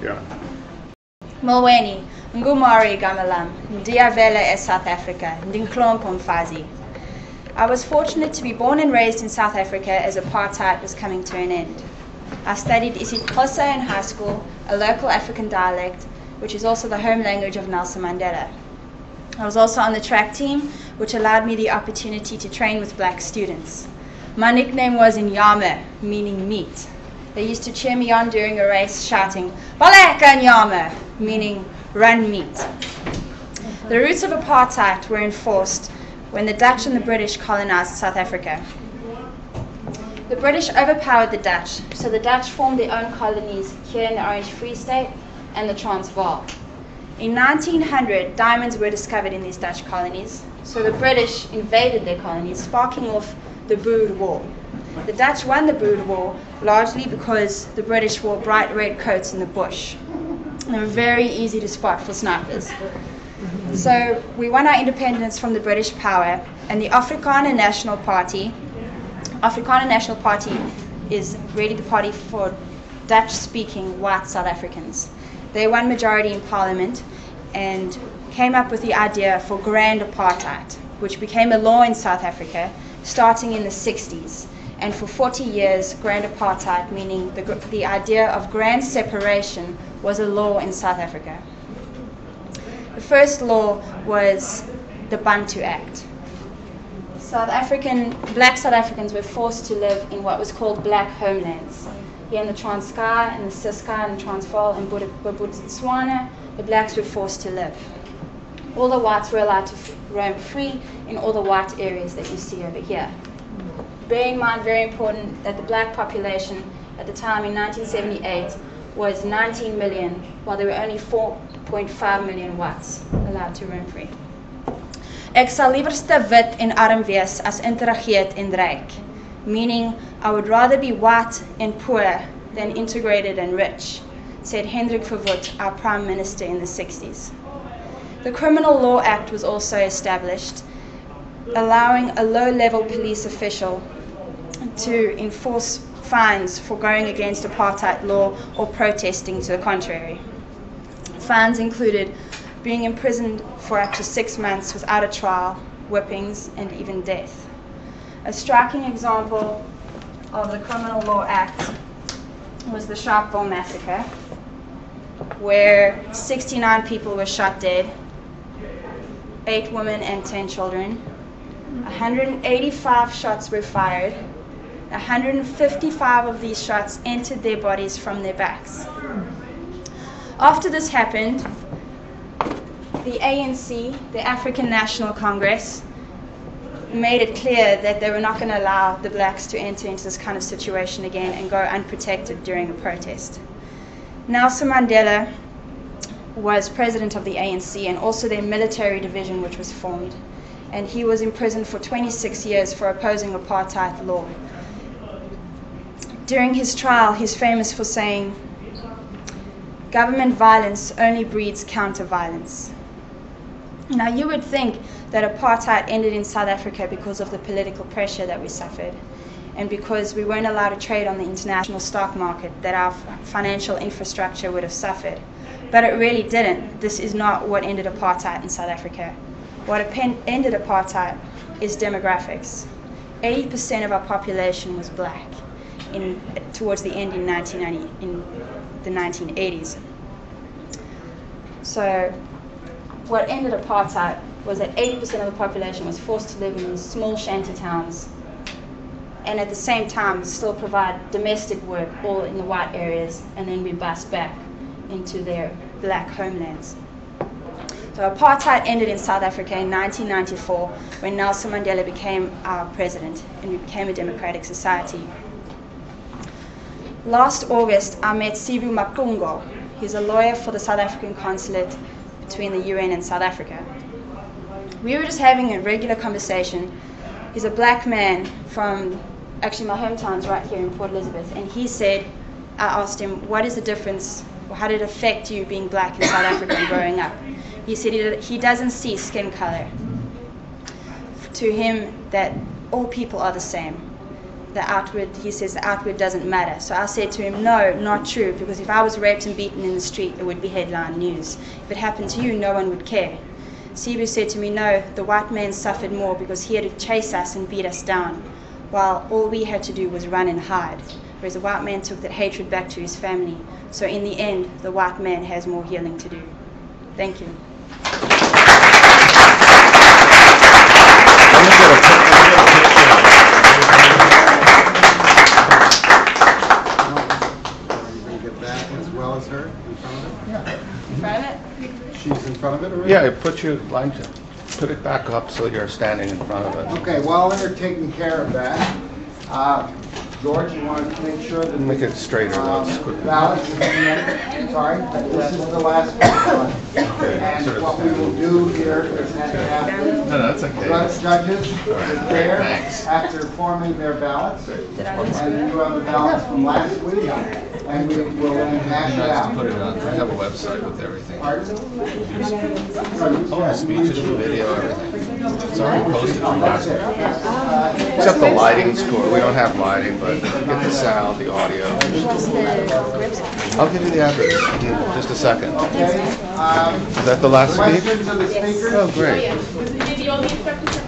Yeah. Molweni, Ngumari Gamalam, Ndiavela is South Africa, Ndinklompo Mfazi. I was fortunate to be born and raised in South Africa as apartheid was coming to an end. I studied isiXhosa in high school, a local African dialect, which is also the home language of Nelson Mandela. I was also on the track team, which allowed me the opportunity to train with black students. My nickname was Inyama, meaning meat. They used to cheer me on during a race, shouting, Baleka Inyama, meaning run meat. The roots of apartheid were enforced when the Dutch and the British colonized South Africa. The British overpowered the Dutch, so the Dutch formed their own colonies here in the Orange Free State and the Transvaal. In 1900, diamonds were discovered in these Dutch colonies, so the British invaded their colonies, sparking off the Boer War. The Dutch won the Boer War largely because the British wore bright red coats in the bush. They were very easy to spot for snipers. So we won our independence from the British power, and the Afrikaner National Party is really the party for Dutch-speaking white South Africans. They won majority in parliament and came up with the idea for grand apartheid, which became a law in South Africa starting in the 60s. And for 40 years, grand apartheid, meaning the idea of grand separation, was a law in South Africa. The first law was the Bantu Act. Black South Africans were forced to live in what was called black homelands. Here in the Transkei, and the Ciskei, and the Transvaal, and Botswana, the blacks were forced to live. All the whites were allowed to roam free in all the white areas that you see over here. Bear in mind, very important, that the black population at the time in 1978 was 19 million, while there were only 4.5 million whites allowed to roam free. Ek sal liewerste wit en arm wees as integreerd en ryk. Meaning, I would rather be white and poor than integrated and rich, said Hendrik Verwoerd, our Prime Minister in the 60s. The Criminal Law Act was also established, allowing a low-level police official to enforce fines for going against apartheid law or protesting to the contrary. Fines included being imprisoned for up to 6 months without a trial, whippings, and even death. A striking example of the Criminal Law Act was the Sharpeville massacre, where 69 people were shot dead, 8 women and 10 children. 185 shots were fired. 155 of these shots entered their bodies from their backs. After this happened, the ANC, the African National Congress, made it clear that they were not going to allow the blacks to enter into this kind of situation again and go unprotected during a protest. Nelson Mandela was president of the ANC and also their military division, which was formed, and he was imprisoned for 26 years for opposing apartheid law. During his trial, he's famous for saying, "Government violence only breeds counter-violence." Now, you would think that apartheid ended in South Africa because of the political pressure that we suffered and because we weren't allowed to trade on the international stock market, that our financial infrastructure would have suffered. But it really didn't. This is not what ended apartheid in South Africa. What ended apartheid is demographics. 80% of our population was black towards the end in the 1980s. So what ended apartheid was that 80% of the population was forced to live in these small shanty towns and at the same time still provide domestic work all in the white areas and then be bussed back into their black homelands. So apartheid ended in South Africa in 1994 when Nelson Mandela became our president and we became a democratic society. Last August, I met Sivu Makungo. He's a lawyer for the South African consulate between the UN and South Africa. We were just having a regular conversation. He's a black man from, actually my hometown's right here in Port Elizabeth, and he said, I asked him, what is the difference, or how did it affect you being black in South Africa and growing up? He said he doesn't see skin color. To him, that all people are the same. he says the outward doesn't matter. So I said to him, no, not true, because if I was raped and beaten in the street, it would be headline news. If it happened to you, no one would care. Cebu said to me, no, the white man suffered more because he had to chase us and beat us down, while all we had to do was run and hide, whereas the white man took that hatred back to his family. So in the end, the white man has more healing to do. Thank you. As well as her in front of it? In front of it? She's in front of it already? Yeah, put it back up so you're standing in front of it. Okay, while they're taking care of that, George, you want to make sure that Make it straighter, ballots is sorry, this is the last one. And what we will do here is have judges there after forming their ballots. And you have the ballots from last week, and we will then hash it out. Put it on. I have a website with everything. Pardon? Oh, speeches, video, everything. It's already posted from last week. Except the lighting score. We don't have lighting, but get the sound, the audio. I'll give you the address in just a second. Okay. Is that the last speech? Questions of the speakers? Oh, great. Did you only expect to